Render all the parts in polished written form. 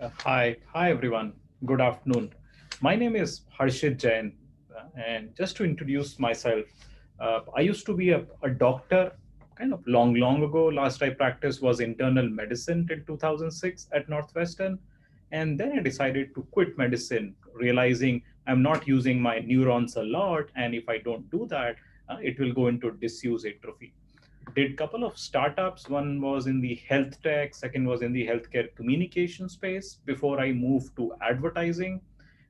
Hi everyone. Good afternoon. My name is Harshit Jain, and just to introduce myself, I used to be a doctor kind of long ago. Last I practiced was internal medicine till 2006 at Northwestern, and then I decided to quit medicine, realizing I'm not using my neurons a lot, and if I don't do that, it will go into disuse atrophy. Did couple of startups. One was in the health tech, second was in the healthcare communication space before I moved to advertising.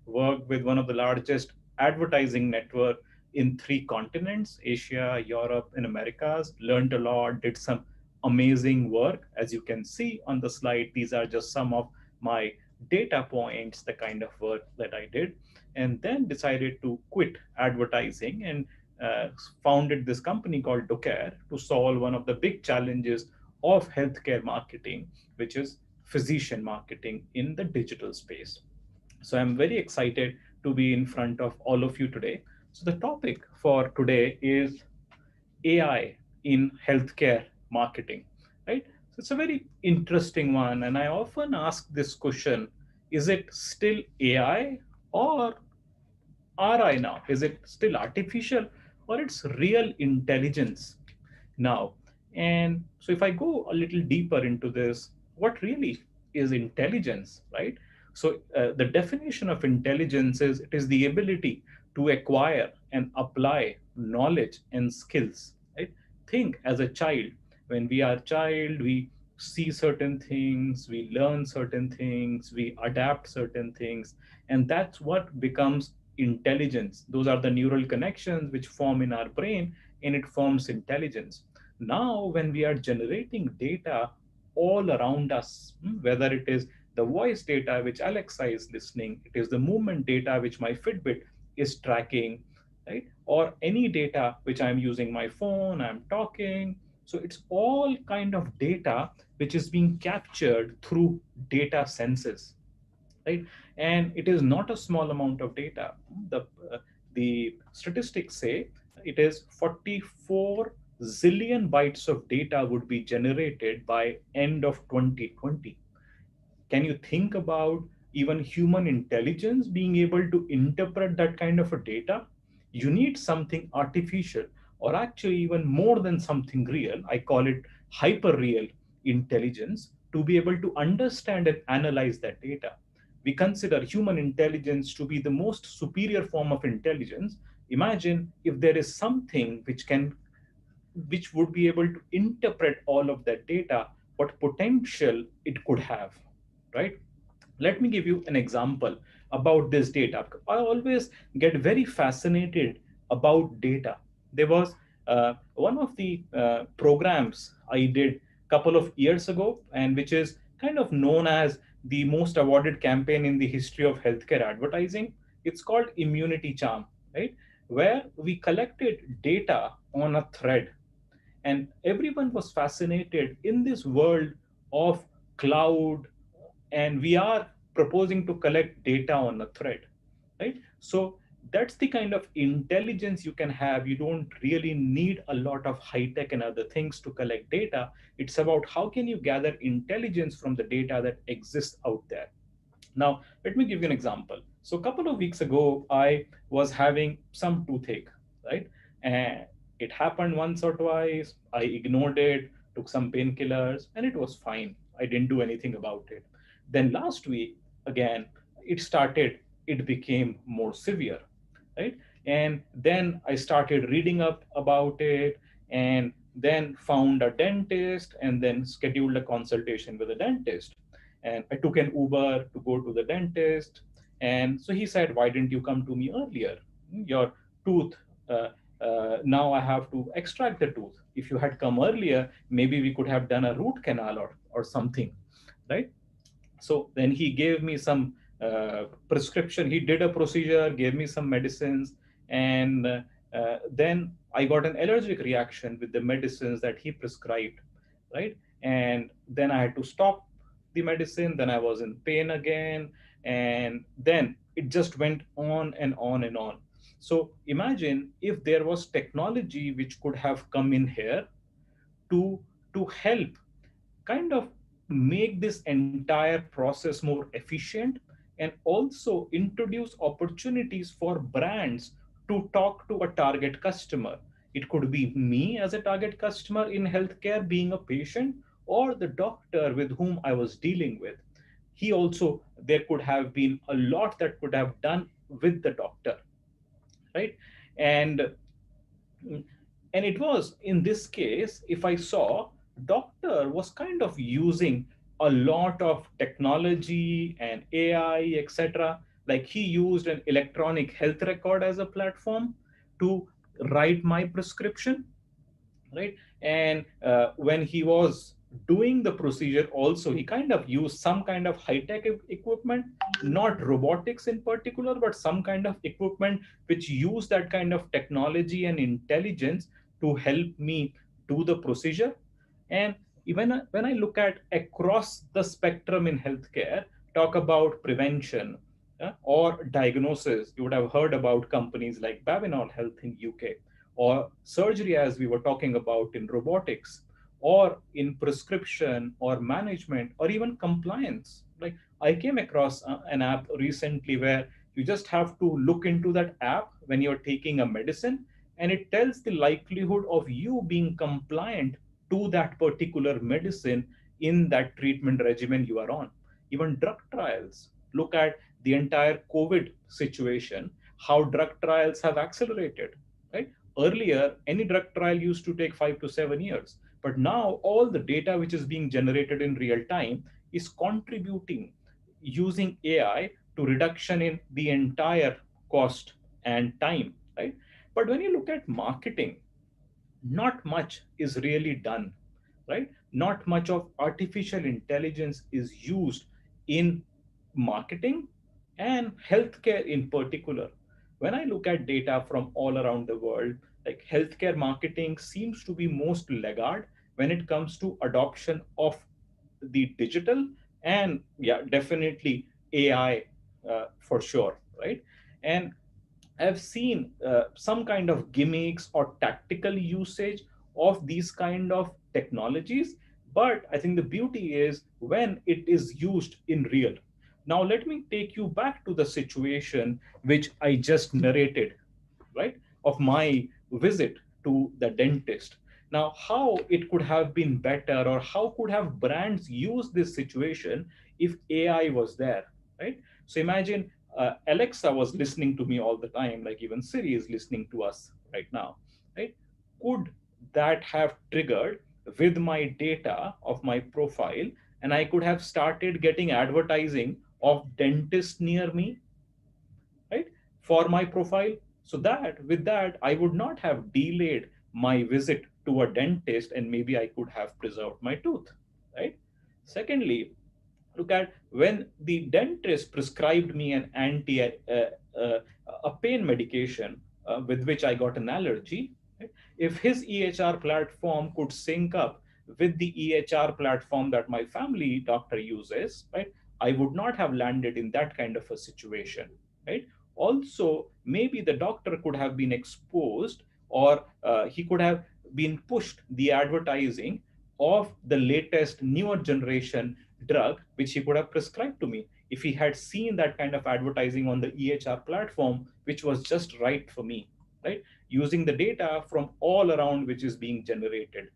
Worked with one of the largest advertising network in three continents: Asia, Europe, and Americas. Learned a lot, did some amazing work. As you can see on the slide, these are just some of my data points, the kind of work that I did. And then decided to quit advertising and uh, founded this company called Docare to solve one of the big challenges of healthcare marketing, which is physician marketing in the digital space. So I'm very excited to be in front of all of you today. So the topic for today is AI in healthcare marketing, right? So it's a very interesting one. And I often ask this question: is it still AI, or RI now? Is it still artificial, or it's real intelligence now? And so if I go a little deeper into this, what really is intelligence, right? So the definition of intelligence is it is the ability to acquire and apply knowledge and skills, right? Think as a child. When we are a child, we see certain things, we learn certain things, we adapt certain things, and that's what becomes intelligence. Those are the neural connections which form in our brain, and it forms intelligence. Now, when we are generating data all around us, whether it is the voice data which Alexa is listening, it is the movement data which my Fitbit is tracking, right? Or any data which I'm using my phone, I'm talking. So it's all kind of data which is being captured through data senses, right? And it is not a small amount of data. The statistics say it is 44 zillion bytes of data would be generated by end of 2020. Can you think about even human intelligence being able to interpret that kind of a data? You need something artificial, or actually even more than something real. I call it hyper real intelligence, to be able to understand and analyze that data. We consider human intelligence to be the most superior form of intelligence. Imagine if there is something which would be able to interpret all of that data, what potential it could have, right? Let me give you an example about this data. I always get very fascinated about data. There was one of the programs I did a couple of years ago, and which is kind of known as the most awarded campaign in the history of healthcare advertising. It's called Immunity Charm, right? Where we collected data on a thread, and everyone was fascinated in this world of cloud, and we are proposing to collect data on a thread, right? So that's the kind of intelligence you can have. You don't really need a lot of high tech and other things to collect data. It's about how can you gather intelligence from the data that exists out there. Now, let me give you an example. So, a couple of weeks ago, I was having some toothache, right? And it happened once or twice. I ignored it, took some painkillers, and it was fine. I didn't do anything about it. Then last week, again, it started, it became more severe, right? And then I started reading up about it, and then found a dentist, and then scheduled a consultation with a dentist. And I took an Uber to go to the dentist. And so he said, "Why didn't you come to me earlier? Your tooth, uh, now I have to extract the tooth. If you had come earlier, maybe we could have done a root canal or something," right? So then he gave me some prescription. He did a procedure, gave me some medicines, and then I got an allergic reaction with the medicines that he prescribed, right? And then I had to stop the medicine. Then I was in pain again, and then it just went on and on and on. So imagine if there was technology which could have come in here to help kind of make this entire process more efficient and also introduce opportunities for brands to talk to a target customer. It could be me as a target customer in healthcare being a patient, or the doctor with whom I was dealing with. He also, there could have been a lot that could have done with the doctor, right? And and it was in this case, if I saw, doctor was kind of using a lot of technology and AI, etc. Like he used an electronic health record as a platform to write my prescription, right? And when he was doing the procedure also, he kind of used some kind of high-tech equipment, not robotics in particular, but some kind of equipment which use that kind of technology and intelligence to help me do the procedure. And even when I look at across the spectrum in healthcare, talk about prevention, or diagnosis, you would have heard about companies like Babinol Health in UK, or surgery, as we were talking about in robotics, or in prescription or management, or even compliance. Like I came across an app recently where you just have to look into that app when you're taking a medicine, and it tells the likelihood of you being compliant to that particular medicine in that treatment regimen you are on. Even drug trials, look at the entire COVID situation, how drug trials have accelerated, right? Earlier, any drug trial used to take 5 to 7 years, but now all the data which is being generated in real time is contributing using AI to reduction in the entire cost and time, right? But when you look at marketing, not much is really done, right? Not much of artificial intelligence is used in marketing and healthcare in particular. When I look at data from all around the world, like healthcare marketing seems to be most laggard when it comes to adoption of the digital, and yeah, definitely AI, for sure, right? And I've seen some kind of gimmicks or tactical usage of these kind of technologies, but I think the beauty is when it is used in real. Now, let me take you back to the situation which I just narrated, right, of my visit to the dentist. Now, how it could have been better, or how could have brands used this situation if AI was there, right? So imagine Alexa was listening to me all the time, like even Siri is listening to us right now, right? Could that have triggered with my data of my profile, and I could have started getting advertising of dentist near me, right, for my profile? So that with that, I would not have delayed my visit to a dentist, and maybe I could have preserved my tooth, right? Secondly, look at when the dentist prescribed me an uh, a pain medication with which I got an allergy, right? If his EHR platform could sync up with the EHR platform that my family doctor uses, right, I would not have landed in that kind of a situation, right? Also, maybe the doctor could have been exposed, or he could have been pushed the advertising of the latest newer generation drug which he could have prescribed to me if he had seen that kind of advertising on the EHR platform, which was just right for me, right? Using the data from all around which is being generated.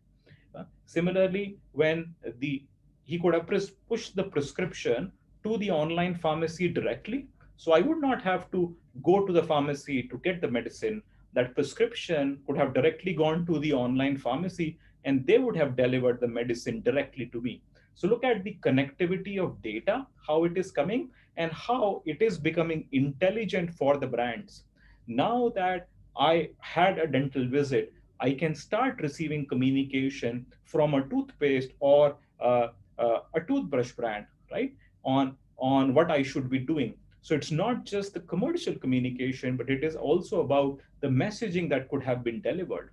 Similarly, when the he could have pushed the prescription to the online pharmacy directly, so I would not have to go to the pharmacy to get the medicine. That prescription could have directly gone to the online pharmacy, and they would have delivered the medicine directly to me. So look at the connectivity of data, how it is coming, and how it is becoming intelligent for the brands. Now that I had a dental visit, I can start receiving communication from a toothpaste or a toothbrush brand, right? On what I should be doing. So it's not just the commercial communication, but it is also about the messaging that could have been delivered,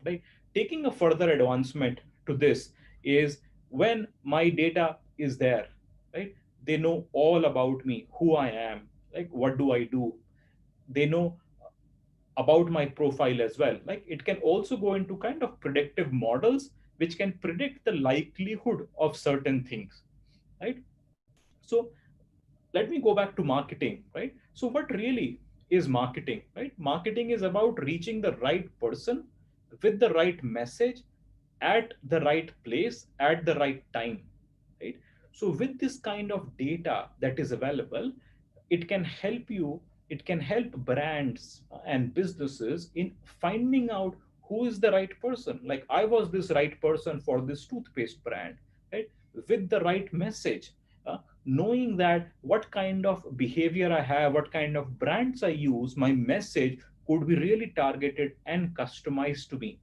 right? Taking a further advancement to this is when my data is there, right? They know all about me, who I am, like what do I do. They know about my profile as well. Like it can also go into kind of predictive models which can predict the likelihood of certain things, right? So let me go back to marketing, right? So what really is marketing, right? Marketing is about reaching the right person with the right message at the right place at the right time, right? So with this kind of data that is available, it can help you, it can help brands and businesses in finding out who is the right person. Like I was this right person for this toothpaste brand, right? With the right message, knowing that what kind of behavior I have, what kind of brands I use, my message could be really targeted and customized to me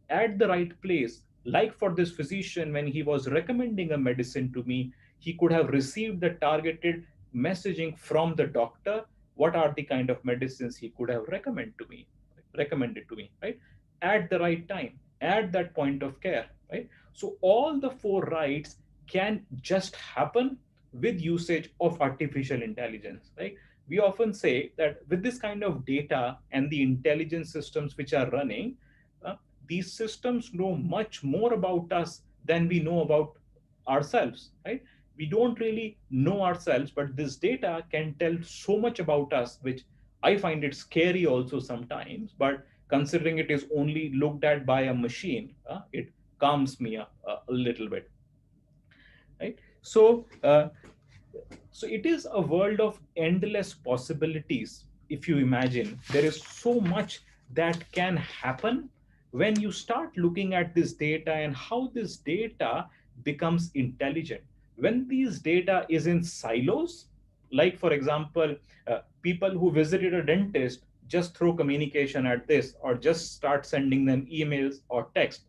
at the right place. Like for this physician, when he was recommending a medicine to me, he could have received the targeted messaging from the doctor. What are the kind of medicines he could have recommended to me, right? At the right time, at that point of care, right? So all the four rights can just happen with usage of artificial intelligence, right? We often say that with this kind of data and the intelligence systems which are running, uh, these systems know much more about us than we know about ourselves, right? We don't really know ourselves, but this data can tell so much about us, which I find it scary also sometimes. But considering it is only looked at by a machine, it calms me up a little bit, right? So it is a world of endless possibilities. If you imagine, there is so much that can happen when you start looking at this data and how this data becomes intelligent. When these data is in silos, like for example, people who visited a dentist just throw communication at this or just start sending them emails or text,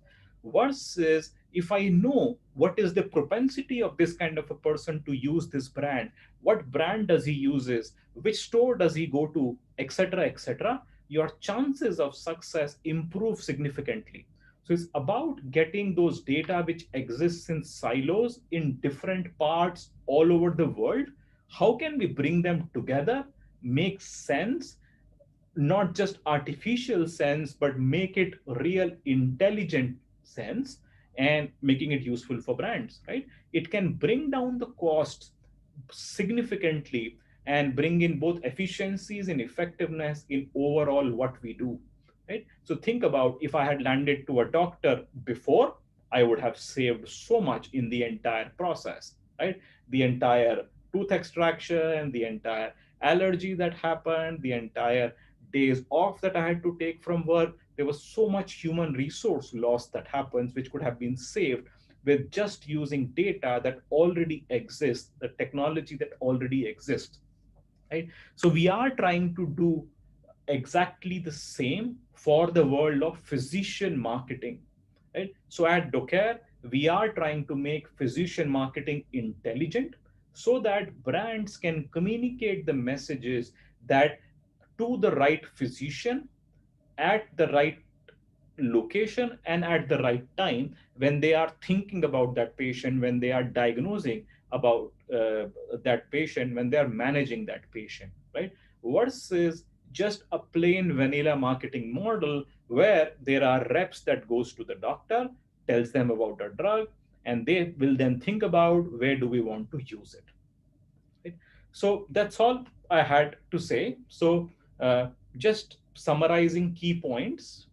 versus if I know what is the propensity of this kind of a person to use this brand, what brand does he uses, which store does he go to, etc., etc., your chances of success improve significantly. So it's about getting those data which exists in silos in different parts all over the world. How can we bring them together, make sense, not just artificial sense, but make it real intelligent sense, and making it useful for brands, right? It can bring down the costs significantly and bring in both efficiencies and effectiveness in overall what we do, right? So think about, if I had landed to a doctor before, I would have saved so much in the entire process, right? The entire tooth extraction, the entire allergy that happened, the entire days off that I had to take from work. There was so much human resource loss that happens, which could have been saved with just using data that already exists, the technology that already exists, right? So we are trying to do exactly the same for the world of physician marketing, right? So at Docare, we are trying to make physician marketing intelligent so that brands can communicate the messages that to the right physician at the right location and at the right time when they are thinking about that patient, when they are diagnosing about that patient, when they are managing that patient, right? Versus just a plain vanilla marketing model where there are reps that goes to the doctor, tells them about a drug, and they will then think about where do we want to use it, right? So that's all I had to say. So just summarizing key points,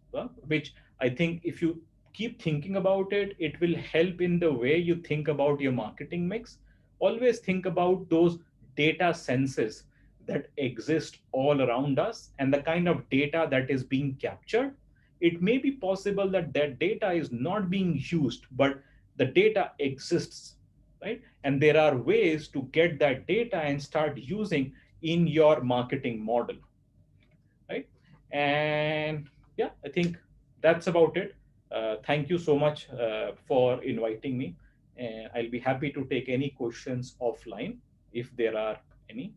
which I think if you keep thinking about it, it will help in the way you think about your marketing mix. Always think about those data senses that exist all around us and the kind of data that is being captured. It may be possible that that data is not being used, but the data exists, right? And there are ways to get that data and start using in your marketing model, right? And yeah, I think that's about it. Thank you so much for inviting me, and I'll be happy to take any questions offline if there are any.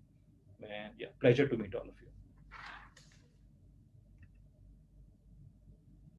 And yeah, pleasure to meet all of you.